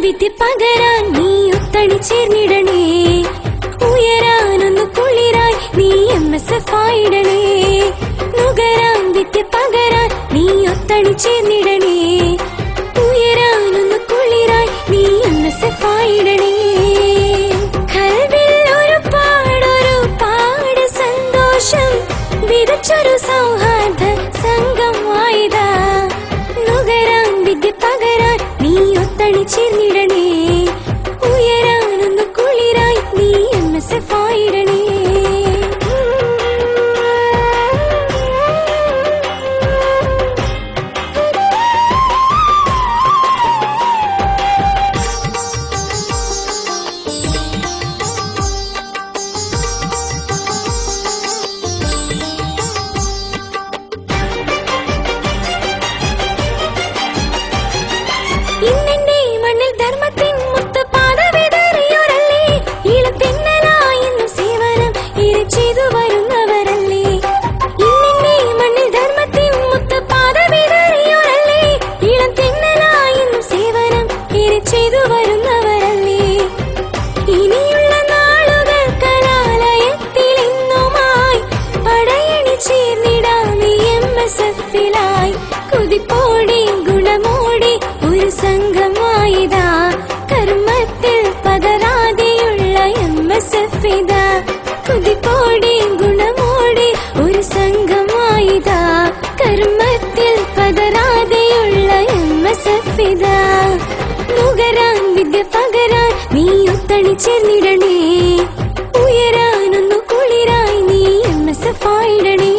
വിദ്യ പകരാൻ നീ ഒത്തണി ചേർന്നിടണേ. ഉയരാനൊന്നു കുളിരായി നീ MSF ആയിടണേ. നുകരാൻ വിദ്യ പകരാൻ നീ ഒത്തണി ചേർന്നിടണേ. ഉയരാനൊന്നു കുളിരായി നീ MSF ആയിടണേ. കൽവിൽ ഒരുപാട് സന്തോഷം വിതച്ചൊരു സൗഹാർദ്ദ സംഘമായിതാ. നുകരാൻ വിദ്യ പകരാൻ നീ ഒത്തണി ചേർന്നിടണേ. ഉയരാനൊന്നു കുളിരായി നീ MSF ആയിടണേ. ഇന്നെന്റെ മണ്ണിൽ ധർമ്മത്തിൻ മുത്തുപാത വിതറിയോരല്ലേ. ഈളത്തിന്നലായെന്നും സേവനം ഏറെ ചെയ്തു വരുന്നവരല്ലേ. ഇന്നെന്റെ മണ്ണിൽ ധർമ്മത്തിൻ മുത്തുപാത വിതറിയോരല്ലേ. ഈളത്തിന്നലായെന്നും സേവനം ഏറെ ചെയ്തു വരുന്നവരല്ലേ. ഇനിയുള്ള നാളുകൾ കലാലയത്തിൽ ഇന്നുമായി പടയണി ചേർന്നിടാമേ MSF-ലായി. കുതിപ്പോടെ ഗുണമോടെ ഒരു സംഘമായിതാ. കർമ്മത്തിൽ പതരാതെയുള്ള MSF-ഇതാ. കുതിപ്പോടെ ഗുണമോടെ ഒരു സംഘമായിതാ. കർമ്മത്തിൽ പതരാതെയുള്ള MSF-ഇതാ. നുകരാൻ വിദ്യ പകരാൻ നീ ഒത്തണി ചേർന്നിടണേ. ഉയരാനൊന്നു കുളിരായി നീ MSF ആയിടണേ.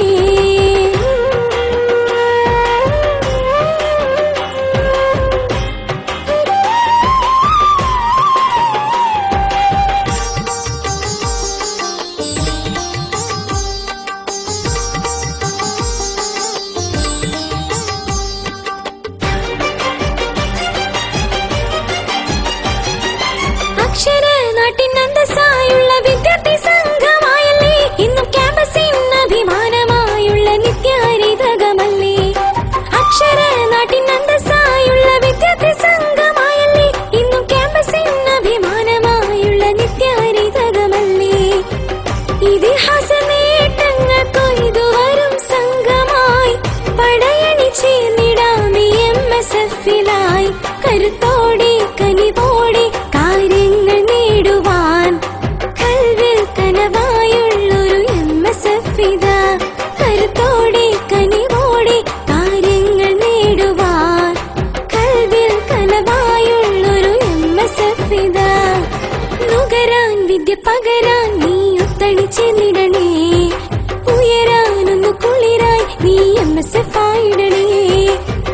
അക്ഷരനാട്ടിനന്തസ്സായുള്ള വിദ്യാർത്ഥി സംഘമായല്ലേ. ഇന്നും ക്യാമ്പസിന് അഭിമാനമായുള്ള നിത്യഹരിതകമല്ലേ. അക്ഷരനാട്ടിനന്തസ്സായുള്ള വിദ്യാർത്ഥി സംഘമായല്ലേ. ഇന്നും ക്യാമ്പസിന് അഭിമാനമായുള്ള നിത്യഹരിതകമല്ലേ. ഇതിഹാസ നേട്ടങ്ങൾ കൊയ്തു വരും സംഘമായി പടയണി ചേർന്നിടാമേ MSF-ലായി. കരുത്തോടെ കനിവോടെ കാര്യങ്ങൾ നേടുവാൻ കൽവിൽ കനവായുള്ളൊരു MSF-ഇതാ. കരുത്തോടെ കനിവോടെ കാര്യങ്ങൾ നേടുവാൻ കൽവിൽ കനവായുള്ളൊരു MSF-ഇതാ. നുകരാൻ വിദ്യ പകരാൻ നീ ഒത്തണി ചേർന്നിടണേ. ഉയരാനൊന്നു കുളിരായി നീ MSF ആയിടണേ.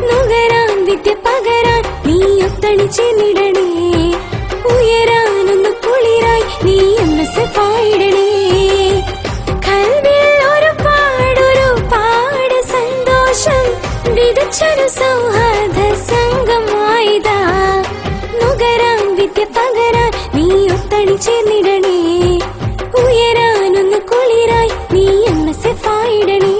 നുകരാൻ വിദ്യ പകരാൻ നീ ഒത്തണി ചേർന്നിടണേ. ഉയരാനൊന്നു കുളിരായി നീ MSF ആയിടണേ. കൽവിൽ ഒരുപാട് സന്തോഷം വിതച്ചൊരു സൗഹാർദ്ദ സംഘമായിതാ. നുകരാൻ വിദ്യ പകരാൻ നീ ഒത്തണി ചേർന്നിടണേ. ഉയരാനൊന്നു കുളിരായി നീ MSF ആയിടണേ.